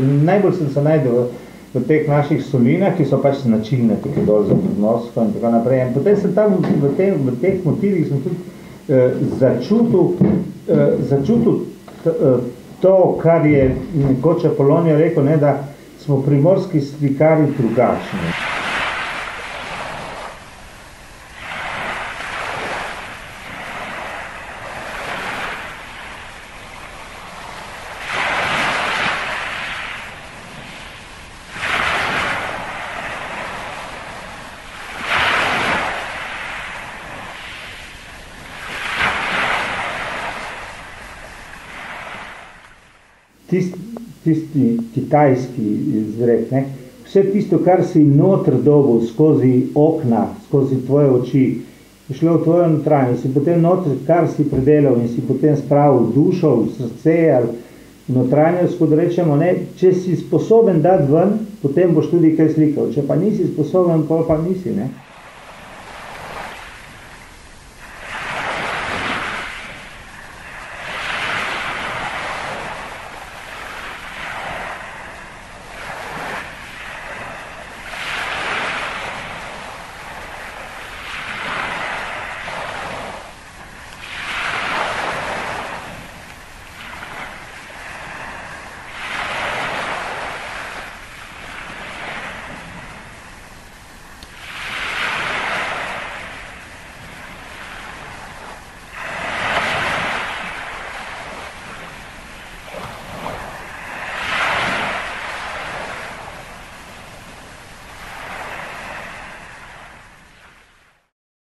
Najbolj sem se najdel v teh naših solinah, ki so pač značilne tukaj dol za Primorsko in tako naprej. In potem sem tam v teh motivih sem tudi začutil to, kar je nekoč Apolonija rekel, ne, da smo primorski slikarji drugačni. Tisti kitajski izrek, ne? Vse tisto, kar si noter dobil skozi okna, skozi tvoje oči, je šlo v tvojo notranjost, si potem noter, kar si predelal in si potem spravil dušo, srce ali notranjost, kot rečemo, ne? Če si sposoben dati ven, potem boš tudi kaj slikal, če pa nisi sposoben, pol pa nisi, ne?